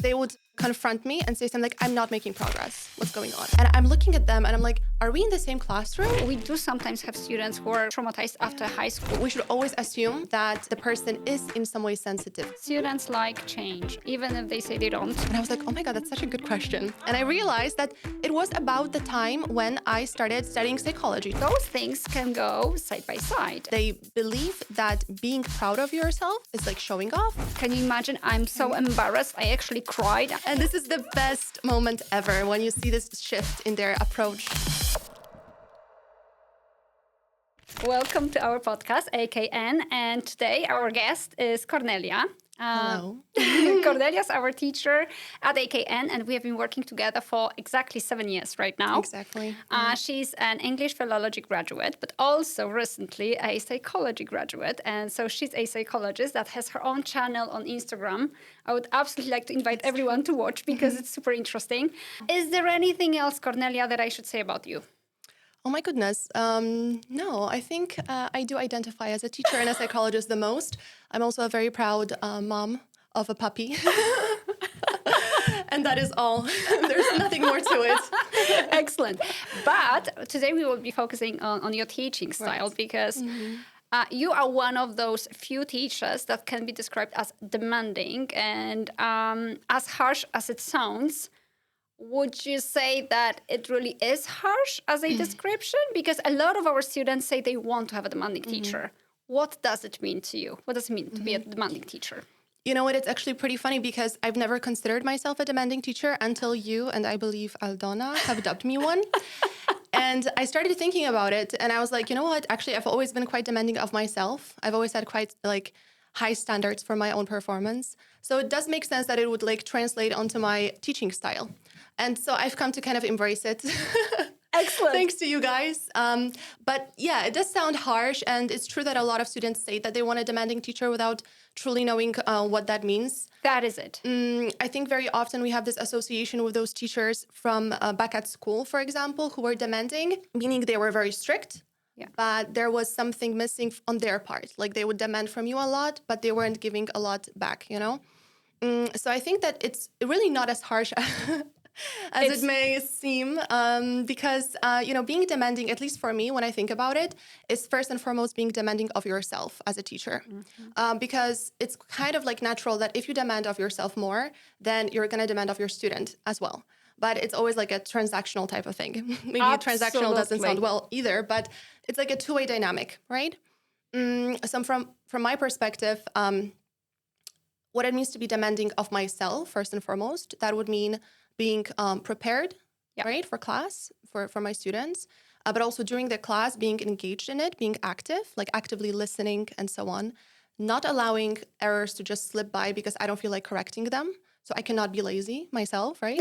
they would confront me and say something like, I'm not making progress. What's going on? And I'm looking at them and I'm like, are we in the same classroom? We do sometimes have students who are traumatized after high school. We should always assume that the person is in some way sensitive. Students like change, even if they say they don't. And I was like, oh my God, that's such a good question. And I realized that it was about the time when I started studying psychology. Those things can go side by side. They believe that being proud of yourself is like showing off. Can you imagine? I'm so embarrassed. I actually cried. And this is the best moment ever when you see this shift in their approach. Welcome to our podcast, AKN, and today our guest is Cornelia. Hello. Cornelia is our teacher at AKN, and we have been working together for exactly 7 years right now. Exactly. She's an English philology graduate, but also recently a psychology graduate. And so she's a psychologist that has her own channel on Instagram. I would absolutely like to invite everyone to watch because it's super interesting. Is there anything else, Cornelia, that I should say about you? Oh my goodness. No, I think I do identify as a teacher and a psychologist the most. I'm also a very proud mom of a puppy. And that is all. There's nothing more to it. Excellent. But today we will be focusing on your teaching style because you are one of those few teachers that can be described as demanding and as harsh as it sounds. Would you say that it really is harsh as a description? Because a lot of our students say they want to have a demanding teacher. What does it mean to you? What does it mean to be a demanding teacher? You know what? It's actually pretty funny because I've never considered myself a demanding teacher until you and I believe Aldona have dubbed me one. And I started thinking about it and I was like, you know what? Actually, I've always been quite demanding of myself. I've always had quite high standards for my own performance. So it does make sense that it would translate onto my teaching style. And so I've come to kind of embrace it. Excellent. Thanks to you guys. But yeah, it does sound harsh. And it's true that a lot of students say that they want a demanding teacher without truly knowing what that means. That is it. I think very often we have this association with those teachers from back at school, for example, who were demanding, meaning they were very strict. Yeah. But there was something missing on their part. Like they would demand from you a lot, but they weren't giving a lot back, you know? So I think that it's really not as harsh as it may seem, because, being demanding, at least for me, when I think about it, is first and foremost being demanding of yourself as a teacher. Because it's kind of natural that if you demand of yourself more, then you're going to demand of your student as well. But it's always a transactional type of thing. Maybe transactional doesn't sound well either, but it's a two-way dynamic, right? So from my perspective, what it means to be demanding of myself, first and foremost, that would mean being prepared, right, for class, for my students, but also during the class, being engaged in it, being active, actively listening and so on, not allowing errors to just slip by because I don't feel like correcting them. So I cannot be lazy myself, right?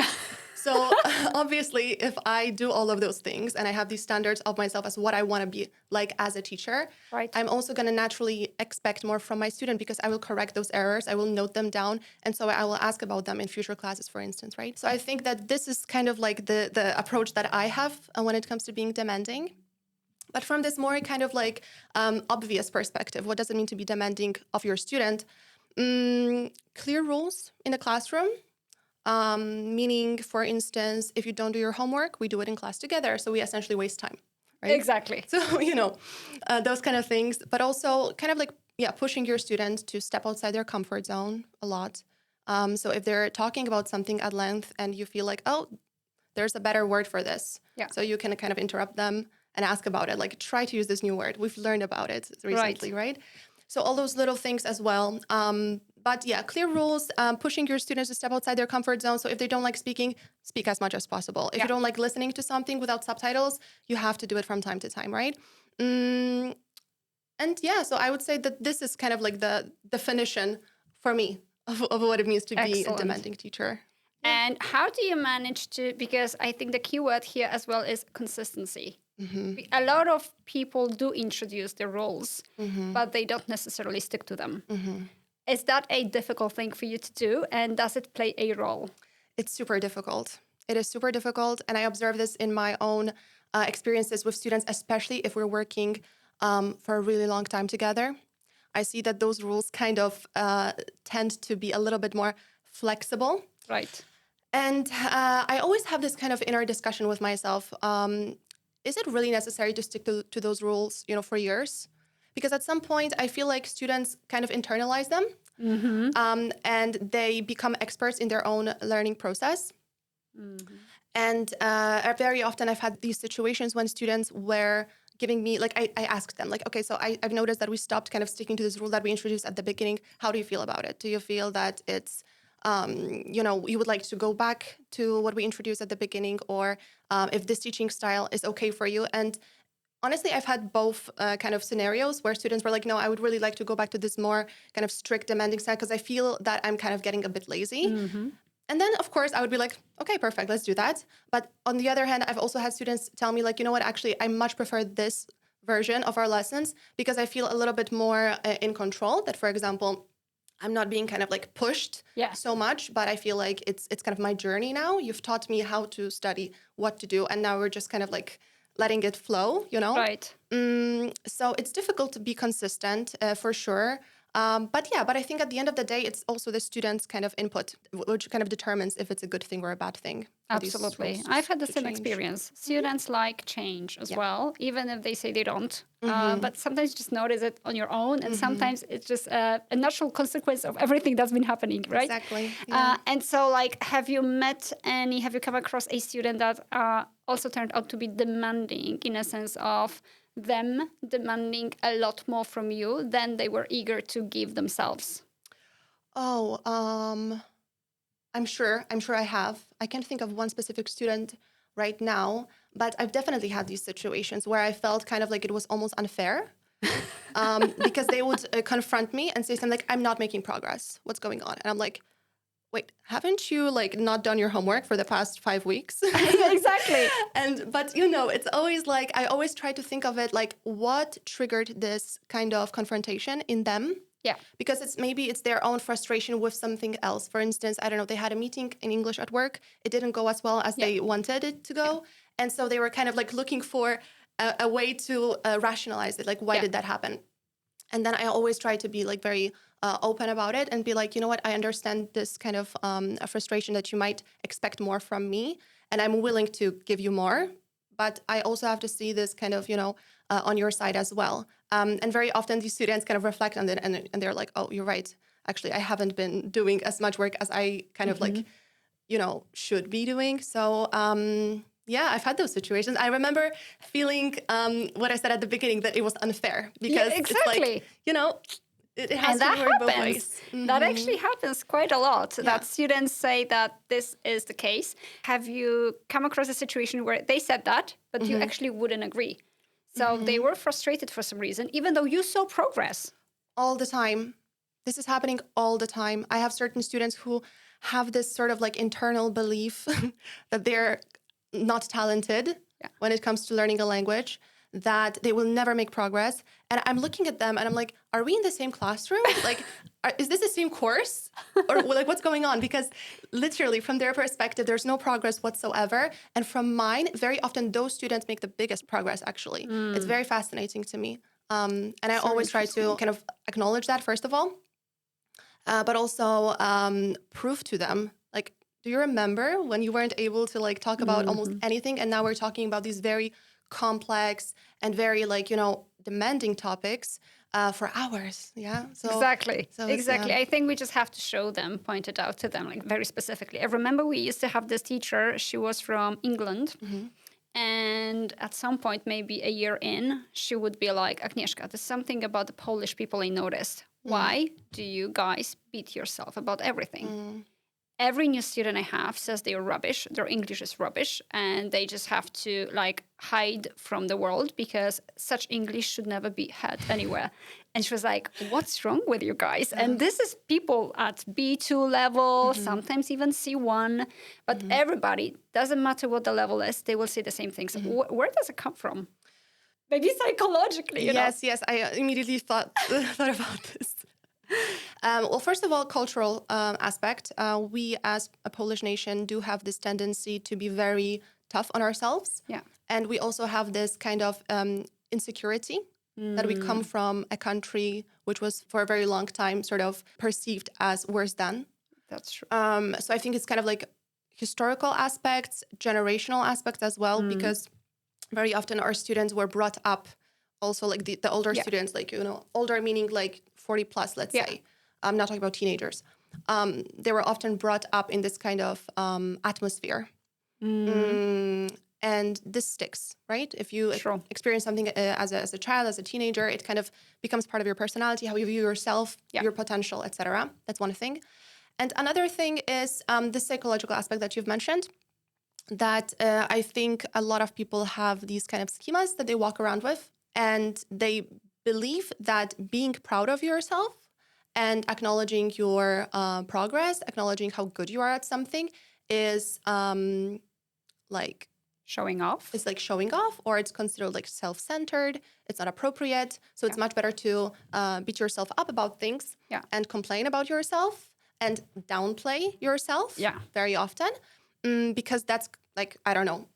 So obviously, if I do all of those things and I have these standards of myself as what I want to be like as a teacher, right, I'm also going to naturally expect more from my student because I will correct those errors. I will note them down. And so I will ask about them in future classes, for instance, right? So I think that this is kind of the approach that I have when it comes to being demanding. But from this more kind of obvious perspective, what does it mean to be demanding of your student? Clear rules in the classroom, meaning, for instance, if you don't do your homework, we do it in class together. So we essentially waste time, right? Exactly. So, those kind of things, but also kind of pushing your student to step outside their comfort zone a lot. So if they're talking about something at length and you feel like, oh, there's a better word for this. Yeah. So you can kind of interrupt them and ask about it. Try to use this new word. We've learned about it recently, right? So all those little things as well. But yeah, clear rules, pushing your students to step outside their comfort zone. So if they don't like speaking, speak as much as possible. If you don't like listening to something without subtitles, you have to do it from time to time, right? And yeah, so I would say that this is kind of the definition for me of what it means to be a demanding teacher. And how do you manage to, because I think the key word here as well is consistency. A lot of people do introduce their roles, but they don't necessarily stick to them. Is that a difficult thing for you to do? And does it play a role? It's super difficult. It is super difficult. And I observe this in my own experiences with students, especially if we're working for a really long time together. I see that those rules kind of tend to be a little bit more flexible. Right. And I always have this kind of inner discussion with myself. Is it really necessary to stick to those rules, for years? Because at some point, I feel like students kind of internalize them, and they become experts in their own learning process. And very often I've had these situations when students were giving me, like, I asked them, like, okay, so I've noticed that we stopped kind of sticking to this rule that we introduced at the beginning. How do you feel about it? Do you feel that it's, you would like to go back to what we introduced at the beginning, or if this teaching style is okay for you? And honestly, I've had both kind of scenarios where students were like, no, I would really like to go back to this more kind of strict, demanding style because I feel that I'm kind of getting a bit lazy. And then, of course, I would be like, okay, perfect, let's do that. But on the other hand, I've also had students tell me, like, you know what, actually, I much prefer this version of our lessons because I feel a little bit more in control. That, for example, I'm not being kind of like pushed so much, but I feel like it's kind of my journey now. You've taught me how to study, what to do, and now we're just kind of like letting it flow, Right. So it's difficult to be consistent for sure. But I think at the end of the day, it's also the students' kind of input, which kind of determines if it's a good thing or a bad thing. Absolutely. I've had the same experience. Students like change as well, even if they say they don't. But sometimes you just notice it on your own, and sometimes it's just a natural consequence of everything that's been happening, right? Exactly. Yeah. And so, like, have you come across a student that also turned out to be demanding in a sense of them demanding a lot more from you than they were eager to give themselves? Oh, I'm sure I have. I can't think of one specific student right now, but I've definitely had these situations where I felt kind of like it was almost unfair because they would confront me and say something like, I'm not making progress. What's going on? And I'm like, wait, haven't you like not done your homework for the past 5 weeks? Exactly. But it's always like, I always try to think of it like what triggered this kind of confrontation in them. Yeah. Because it's their own frustration with something else. For instance, I don't know, they had a meeting in English at work. It didn't go as well as they wanted it to go. Yeah. And so they were kind of like looking for a way to rationalize it. Like, why did that happen? And then I always try to be like very open about it and be like, you know what, I understand this kind of a frustration that you might expect more from me. And I'm willing to give you more. But I also have to see this kind of, on your side as well. And very often these students kind of reflect on it and they're like, oh, you're right. Actually, I haven't been doing as much work as I kind of like, should be doing. So, I've had those situations. I remember feeling what I said at the beginning, that it was unfair because it's like, it has to work both ways. That actually happens quite a lot, that students say that this is the case. Have you come across a situation where they said that, but you actually wouldn't agree? So they were frustrated for some reason, even though you saw progress. All the time. This is happening all the time. I have certain students who have this sort of like internal belief that they're not talented when it comes to learning a language, that they will never make progress. And I'm looking at them and I'm like, are we in the same classroom? Like, is this the same course? Or like, what's going on? Because literally from their perspective, there's no progress whatsoever. And from mine, very often those students make the biggest progress, actually. It's very fascinating to me. And I always try to kind of acknowledge that, first of all, but also prove to them, like, do you remember when you weren't able to like talk about almost anything? And now we're talking about these very complex and very like, demanding topics for hours. Yeah. So Exactly. I think we just have to show them, point it out to them, like very specifically. I remember we used to have this teacher. She was from England. And at some point, maybe a year in, she would be like, Agnieszka, there's something about the Polish people I noticed. Why do you guys beat yourself about everything? Every new student I have says they're rubbish, their English is rubbish, and they just have to like hide from the world because such English should never be had anywhere. And she was like, what's wrong with you guys? And this is people at B2 level, sometimes even C1, but everybody, doesn't matter what the level is, they will say the same things. Where does it come from? Maybe psychologically, you know? Yes, I immediately thought about this. Well, first of all, cultural aspect. We as a Polish nation do have this tendency to be very tough on ourselves. Yeah. And we also have this kind of insecurity that we come from a country which was for a very long time sort of perceived as worse than. That's true. So I think it's kind of like historical aspects, generational aspects as well, because very often our students were brought up also like the older students, like, older meaning like 40 plus, let's say. I'm not talking about teenagers. They were often brought up in this kind of atmosphere. And this sticks, right? If you experience something as a child, as a teenager, it kind of becomes part of your personality, how you view yourself, your potential, etc. That's one thing. And another thing is the psychological aspect that you've mentioned, that I think a lot of people have these kind of schemas that they walk around with, and they believe that being proud of yourself and acknowledging your progress, acknowledging how good you are at something is like showing off. It's like showing off, or it's considered like self-centered. It's not appropriate. So it's much better to beat yourself up about things and complain about yourself and downplay yourself very often, because that's like, I don't know,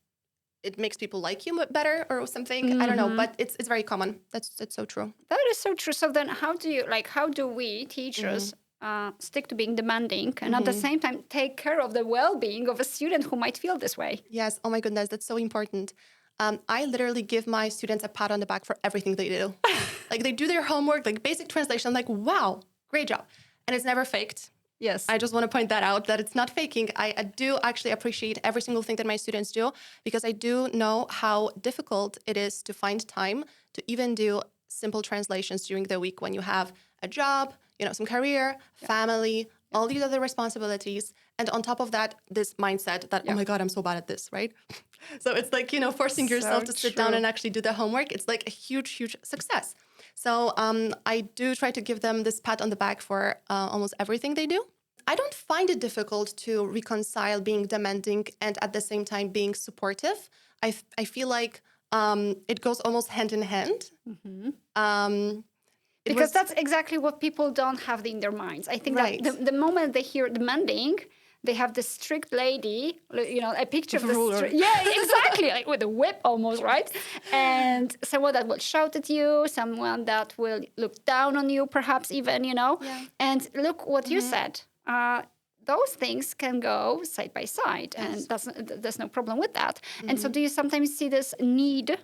it makes people like you better or something. I don't know, but it's very common. That's so true. That is so true. So then how do we teachers stick to being demanding and at the same time take care of the well-being of a student who might feel this way? Yes. Oh my goodness, that's so important. I literally give my students a pat on the back for everything they do. Like they do their homework, like basic translation. I'm like, wow, great job. And it's never faked. Yes. I just want to point that out, that it's not faking. I do actually appreciate every single thing that my students do, because I do know how difficult it is to find time to even do simple translations during the week when you have a job, some career, family, all these other responsibilities. And on top of that, this mindset that, oh my God, I'm so bad at this, right? So it's like, forcing yourself to sit down and actually do the homework. It's like a huge, huge success. So I do try to give them this pat on the back for almost everything they do. I don't find it difficult to reconcile being demanding and at the same time being supportive. I feel like it goes almost hand in hand. Because that's exactly what people don't have in their minds. I think that the moment they hear demanding, they have this strict lady, a picture of the exactly, like with a whip almost, right? And someone that will shout at you, someone that will look down on you, perhaps even, And look what you said. Those things can go side by side, and there's no problem with that. And so do you sometimes see this need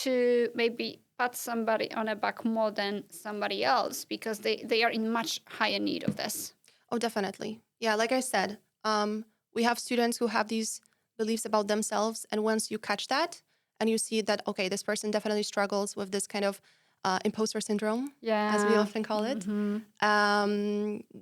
to maybe pat somebody on the back more than somebody else because they are in much higher need of this? Oh, definitely. Yeah, like I said, we have students who have these beliefs about themselves, and once you catch that and you see that, okay, this person definitely struggles with this kind of imposter syndrome, as we often call it.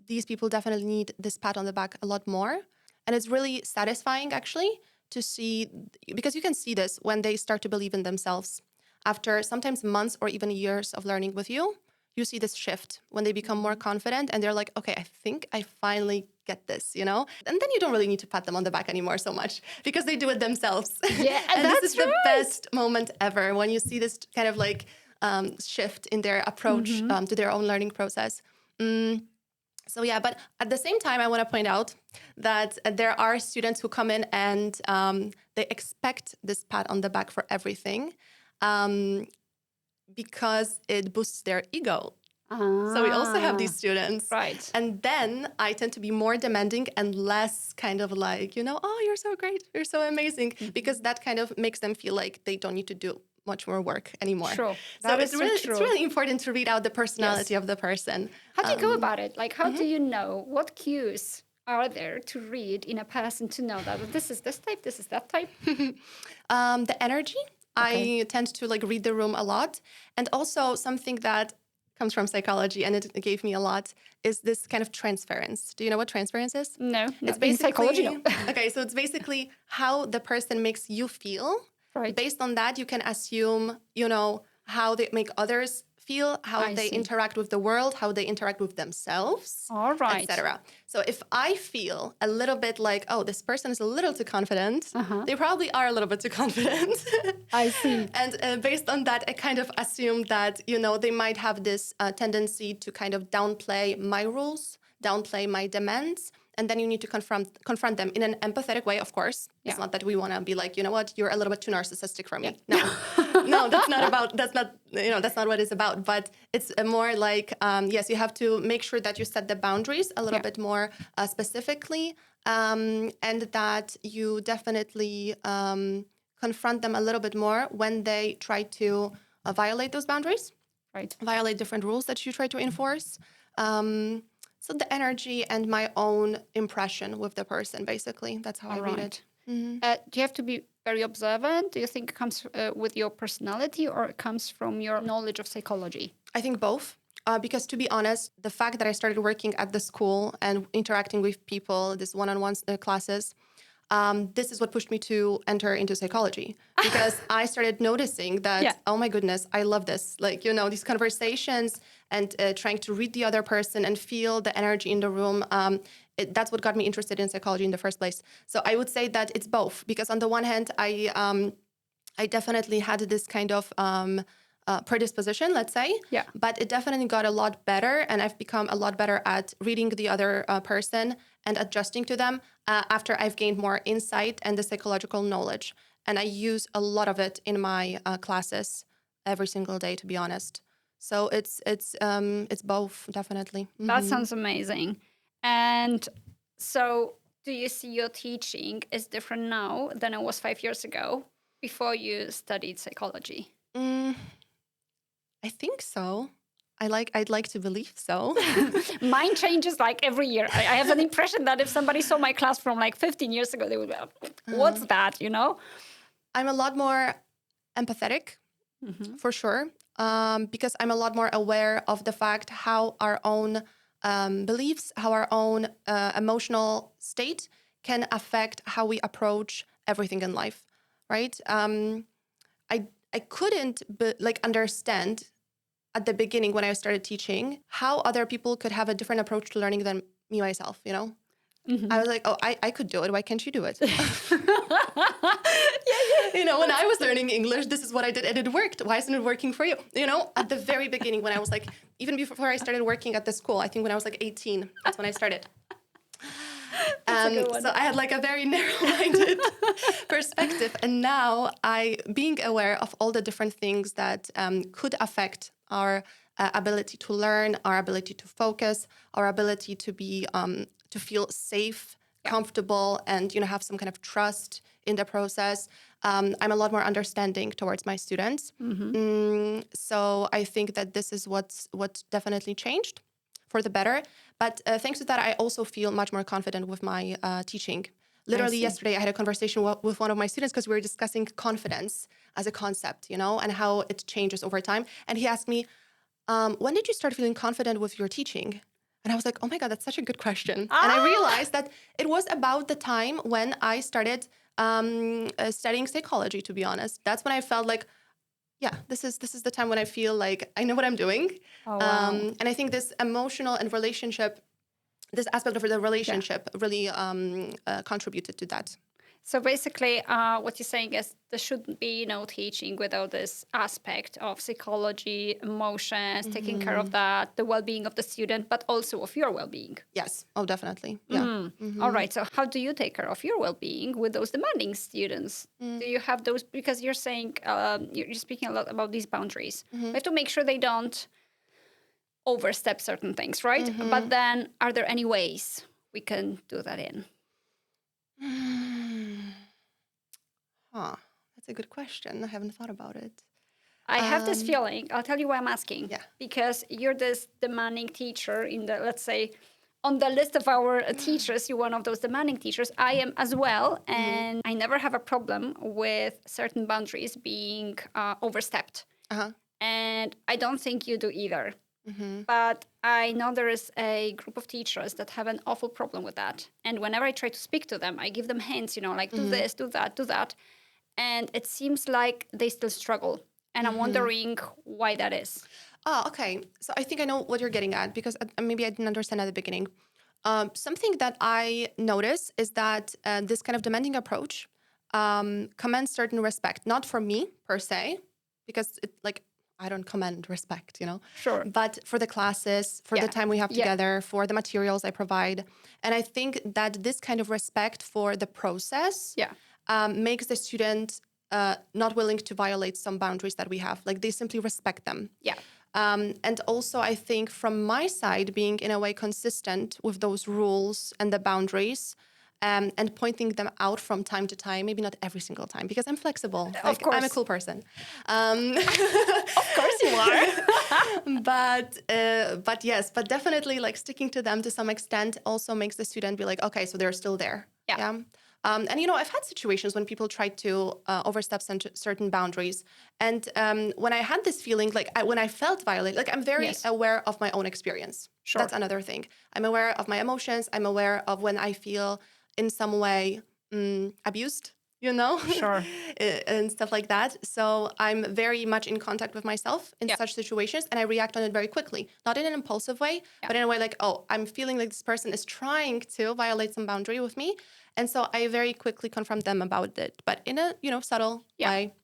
These people definitely need this pat on the back a lot more. And it's really satisfying, actually, to see, because you can see this when they start to believe in themselves. After sometimes months or even years of learning with you, you see this shift when they become more confident and they're like, okay, I think I finally get this, And then you don't really need to pat them on the back anymore so much because they do it themselves. Yeah, and this is the best moment ever when you see this kind of like shift in their approach to their own learning process. So yeah, but at the same time, I want to point out that there are students who come in and they expect this pat on the back for everything because it boosts their ego. So we also have these students. Right. And then I tend to be more demanding and less kind of like, oh, you're so great, you're so amazing, because that kind of makes them feel like they don't need to do much more work anymore. True. So it's really important to read out the personality of the person. How do you go about it? Like, how do you know what cues are there to read in a person to know that this is this type, this is that type? The energy. Okay. I tend to like read the room a lot. And also something that comes from psychology and it gave me a lot is this kind of transference. Do you know what transference is? No. It's basically, in psychology, no. Okay, so it's basically how the person makes you feel. Right. Based on that, you can assume, how they make others feel, how they interact with the world, how they interact with themselves, all right, etc. So if I feel a little bit like, oh, this person is a little too confident, they probably are a little bit too confident. I see. And based on that, I kind of assume that, they might have this tendency to kind of downplay my rules, downplay my demands. And then you need to confront them in an empathetic way, of course. It's not that we want to be like, you know what, you're a little bit too narcissistic for me. No. No, that's not what it's about. But it's more like, yes, you have to make sure that you set the boundaries a little bit more specifically, and that you definitely confront them a little bit more when they try to violate those boundaries, Right. violate different rules that you try to enforce. So the energy and my own impression with the person, basically, that's how I read it. Do you have to be very observant? Do you think it comes with your personality, or it comes from your knowledge of psychology? I think both. Because to be honest, the fact that I started working at the school and interacting with people, this one-on-one classes, this is what pushed me to enter into psychology. Because I started noticing that, oh my goodness, I love this. Like, these conversations and trying to read the other person and feel the energy in the room. That's what got me interested in psychology in the first place. So I would say that it's both. Because on the one hand, I definitely had this kind of predisposition, let's say. Yeah. But it definitely got a lot better, and I've become a lot better at reading the other person and adjusting to them after I've gained more insight and the psychological knowledge. And I use a lot of it in my classes every single day, to be honest. So it's both, definitely. That sounds amazing. And so do you see your teaching is different now than it was 5 years ago before you studied psychology? I think so. I'd like to believe so. Mine changes like every year. I have an impression that if somebody saw my class from like 15 years ago, they would be like, what's that, I'm a lot more empathetic, for sure, because I'm a lot more aware of the fact how our own beliefs, how our own emotional state can affect how we approach everything in life, right? I couldn't understand at the beginning when I started teaching how other people could have a different approach to learning than me myself, I was like, oh, I could do it. Why can't you do it? When I was learning English, this is what I did and it worked. Why isn't it working for you? At the very beginning when I was like, even before I started working at the school, I think when I was like 18, that's when I started. So I had like a very narrow-minded perspective. And now being aware of all the different things that could affect our ability to learn, our ability to focus, our ability to be to feel safe, comfortable, and have some kind of trust in the process. I'm a lot more understanding towards my students. So I think that this is what definitely changed for the better. But thanks to that, I also feel much more confident with my teaching. Literally yesterday, I had a conversation with one of my students because we were discussing confidence as a concept, and how it changes over time. And he asked me, when did you start feeling confident with your teaching? And I was like, oh my God, that's such a good question. And I realized that it was about the time when I started studying psychology, to be honest. That's when I felt like, yeah, this is the time when I feel like I know what I'm doing. Oh, wow. And I think this emotional and this aspect of the relationship really contributed to that. So basically, what you're saying is there shouldn't be no teaching without this aspect of psychology, emotions, taking care of that, the well-being of the student, but also of your well-being. Yes. Oh, definitely. Yeah. All right. So how do you take care of your well-being with those demanding students? Do you have those? Because you're saying, you're speaking a lot about these boundaries. We have to make sure they don't overstep certain things, right? But then are there any ways we can do that in? That's a good question. I haven't thought about it. I have this feeling. I'll tell you why I'm asking. Yeah. Because you're this demanding teacher in the, let's say, on the list of our teachers, you're one of those demanding teachers. I am as well. And I never have a problem with certain boundaries being overstepped. And I don't think you do either. But I know there is a group of teachers that have an awful problem with that. And whenever I try to speak to them, I give them hints, like do this, do that, do that. And it seems like they still struggle. And I'm wondering why that is. Oh, okay. So I think I know what you're getting at because maybe I didn't understand at the beginning. Something that I notice is that this kind of demanding approach commands certain respect, not for me per se, because I don't command respect, Sure. But for the classes, for the time we have together, for the materials I provide. And I think that this kind of respect for the process makes the student not willing to violate some boundaries that we have. Like they simply respect them. Yeah. And also, I think from my side, being in a way consistent with those rules and the boundaries, and pointing them out from time to time, maybe not every single time, because I'm flexible. Like, of course. I'm a cool person. Of course you are. But yes, but definitely like sticking to them to some extent also makes the student be like, okay, so they're still there. Yeah. And, I've had situations when people try to overstep certain boundaries. And when I had this feeling, like when I felt violated, like I'm very aware of my own experience. Sure. That's another thing. I'm aware of my emotions. I'm aware of when I feel in some way abused, Sure. and stuff like that. So I'm very much in contact with myself in such situations, and I react on it very quickly, not in an impulsive way, but in a way like, oh, I'm feeling like this person is trying to violate some boundary with me. And so I very quickly confront them about it, but in a, subtle way,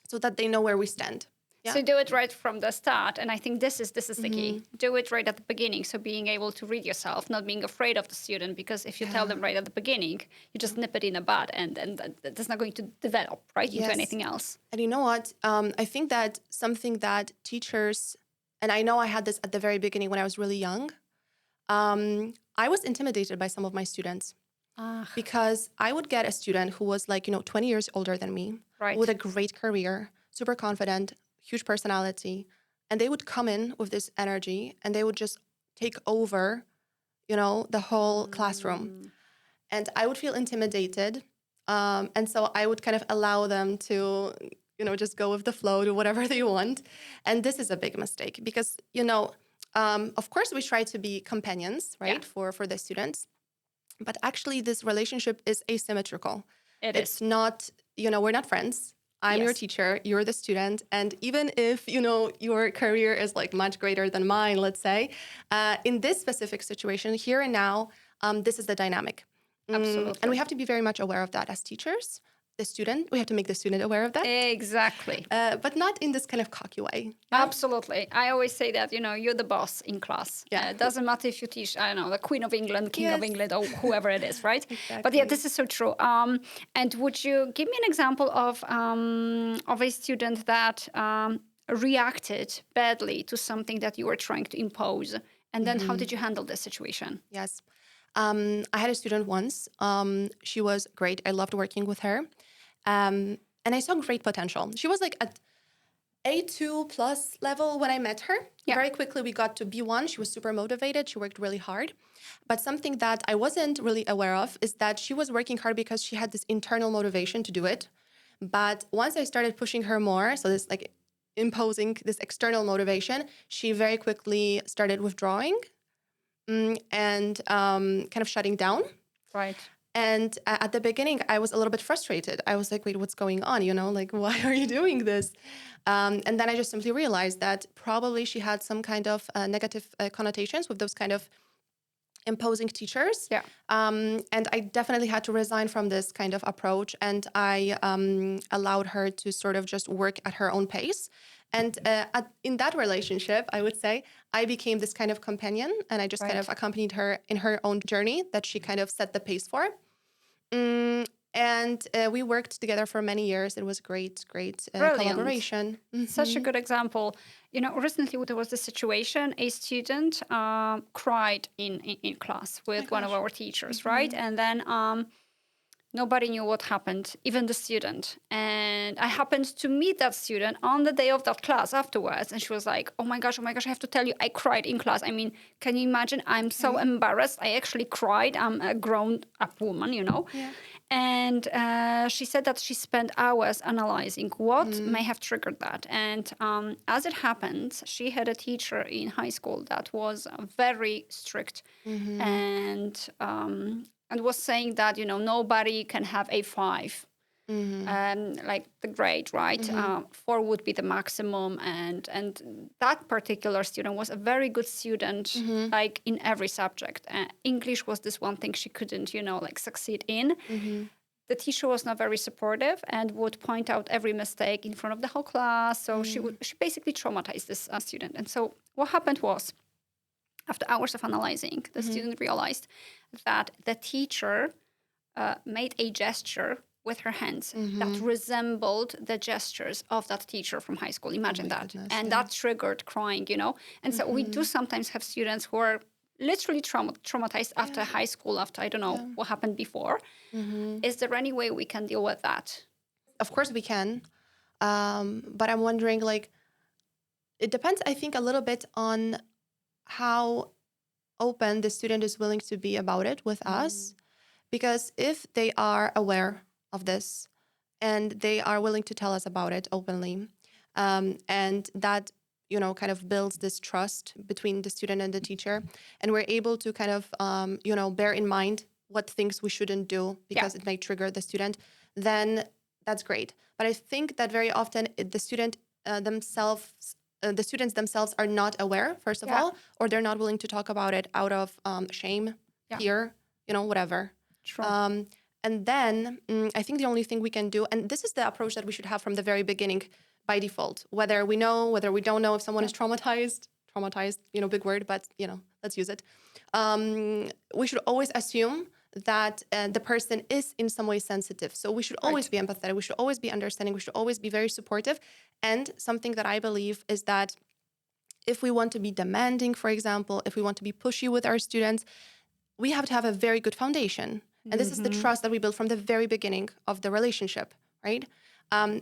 so that they know where we stand. Yeah. So do it right from the start. And I think this is the key. Do it right at the beginning. So being able to read yourself, not being afraid of the student, because if you tell them right at the beginning, you just nip it in the bud and that's not going to develop into anything else. And you know what? I think that something that teachers, and I know I had this at the very beginning when I was really young, I was intimidated by some of my students. Because I would get a student who was like, 20 years older than me, with a great career, super confident, huge personality, and they would come in with this energy and they would just take over, the whole classroom. And I would feel intimidated. And so I would kind of allow them to, just go with the flow, do whatever they want. And this is a big mistake because, of course we try to be companions, right, for the students. But actually this relationship is asymmetrical. It's not, we're not friends. I'm your teacher, you're the student. And even if, your career is like much greater than mine, let's say, in this specific situation here and now, this is the dynamic. Absolutely. And we have to be very much aware of that as teachers. The student, we have to make the student aware of that. Exactly. But not in this kind of cocky way. Absolutely. I always say that, you're the boss in class. Yeah. It doesn't matter if you teach, I don't know, the Queen of England, King of England, or whoever it is, right? Exactly. But yeah, this is so true. And would you give me an example of a student that reacted badly to something that you were trying to impose? And then how did you handle this situation? Yes. I had a student once. She was great. I loved working with her. And I saw great potential. She was like at A2 plus level when I met her. Yeah. Very quickly we got to B1. She was super motivated. She worked really hard. But something that I wasn't really aware of is that she was working hard because she had this internal motivation to do it. But once I started pushing her more, so this like imposing this external motivation, she very quickly started withdrawing and kind of shutting down. Right. And at the beginning, I was a little bit frustrated. I was like, wait, what's going on? Like, why are you doing this? And then I just simply realized that probably she had some kind of negative connotations with those kind of imposing teachers. Yeah. And I definitely had to resign from this kind of approach. And I allowed her to sort of just work at her own pace. And in that relationship, I would say, I became this kind of companion. And I just kind of accompanied her in her own journey that she kind of set the pace for. And we worked together for many years. It was great collaboration. Mm-hmm. Such a good example. Recently there was a situation, a student cried in class with one of our teachers, right? And then nobody knew what happened, even the student. And I happened to meet that student on the day of that class afterwards. And she was like, oh my gosh, I have to tell you, I cried in class. I mean, can you imagine? I'm so embarrassed. I actually cried. I'm a grown-up woman, Yeah. And she said that she spent hours analyzing what may have triggered that. And as it happened, she had a teacher in high school that was very strict and was saying that, nobody can have a 5, like the grade, right? 4 would be the maximum. And that particular student was a very good student, like in every subject. English was this one thing she couldn't, succeed in. The teacher was not very supportive and would point out every mistake in front of the whole class. So she basically traumatized this student. And so what happened was, after hours of analyzing, the student realized that the teacher made a gesture with her hands that resembled the gestures of that teacher from high school. Imagine that. Goodness, and that triggered crying, And so we do sometimes have students who are literally traumatized after high school, after I don't know what happened before. Is there any way we can deal with that? Of course we can. But I'm wondering, like, it depends, I think, a little bit on how open the student is willing to be about it with us. Because if they are aware of this and they are willing to tell us about it openly, and that, kind of builds this trust between the student and the teacher, and we're able to kind of, bear in mind what things we shouldn't do because it may trigger the student, then that's great. But I think that very often the students themselves are not aware, first of all, or they're not willing to talk about it out of shame, fear, whatever. True. And then I think the only thing we can do, and this is the approach that we should have from the very beginning by default, whether we know, whether we don't know if someone is traumatized, big word, but, let's use it. We should always assume that the person is in some way sensitive. So we should always be empathetic. We should always be understanding. We should always be very supportive. And something that I believe is that if we want to be demanding, for example, if we want to be pushy with our students, we have to have a very good foundation. And this is the trust that we build from the very beginning of the relationship, right?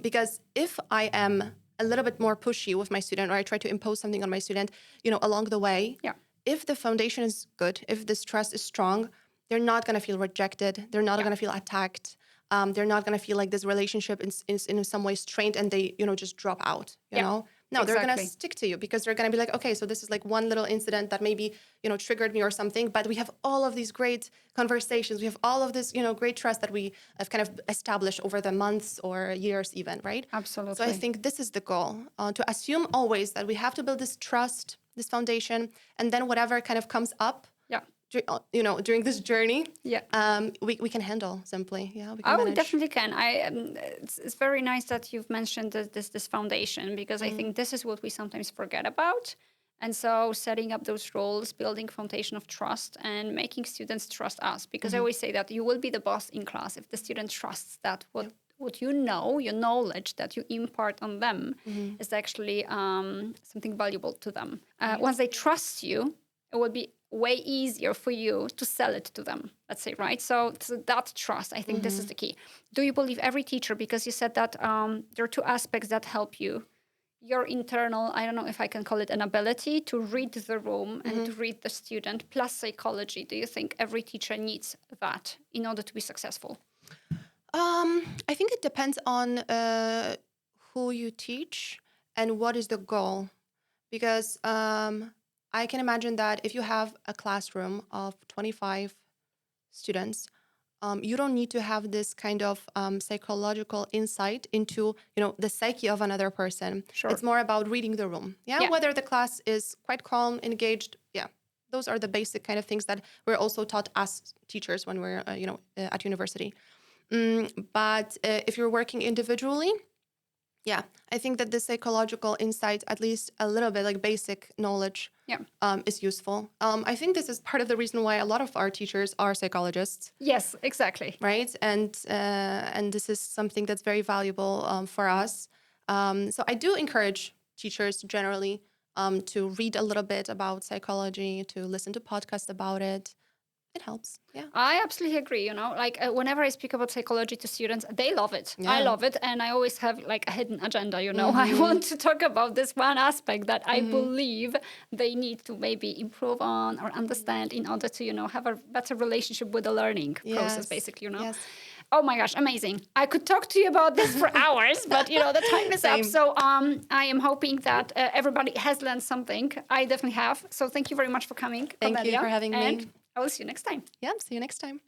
Because if I am a little bit more pushy with my student, or I try to impose something on my student, along the way, if the foundation is good, if this trust is strong, they're not going to feel rejected. They're not going to feel attacked. They're not going to feel like this relationship is in some way strained and they, just drop out, you know? No, they're going to stick to you because they're going to be like, okay, so this is like one little incident that maybe, triggered me or something, but we have all of these great conversations. We have all of this, great trust that we have kind of established over the months or years even, right? Absolutely. So I think this is the goal, to assume always that we have to build this trust, this foundation, and then whatever kind of comes up, during this journey, we can handle simply. We can we definitely can. It's very nice that you've mentioned this foundation, because I think this is what we sometimes forget about. And so setting up those roles, building foundation of trust, and making students trust us. Because I always say that you will be the boss in class if the student trusts that what you know, your knowledge that you impart on them is actually something valuable to them. Once they trust you, it will be way easier for you to sell it to them, let's say, right? So that trust, I think this is the key. Do you believe every teacher, because you said that there are two aspects that help you, your internal, I don't know if I can call it an ability to read the room and to read the student, plus psychology. Do you think every teacher needs that in order to be successful? I think it depends on who you teach and what is the goal. Because I can imagine that if you have a classroom of 25 students, you don't need to have this kind of psychological insight into, the psyche of another person. Sure. It's more about reading the room. Whether the class is quite calm, engaged. Those are the basic kind of things that we're also taught as teachers when we're, at university. But if you're working individually, I think that the psychological insight, at least a little bit, like basic knowledge, is useful. I think this is part of the reason why a lot of our teachers are psychologists. Yes, exactly. Right, and this is something that's very valuable for us. So I do encourage teachers generally to read a little bit about psychology, to listen to podcasts about it. It helps. I absolutely agree. Whenever I speak about psychology to students, they love it. I love it. And I always have like a hidden agenda, I want to talk about this one aspect that I believe they need to maybe improve on or understand in order to, have a better relationship with the learning process, basically, Yes. Oh my gosh, amazing. I could talk to you about this for hours, but the time is up. So I am hoping that everybody has learned something. I definitely have. So thank you very much for coming. Thank you for having me. I will see you next time. See you next time.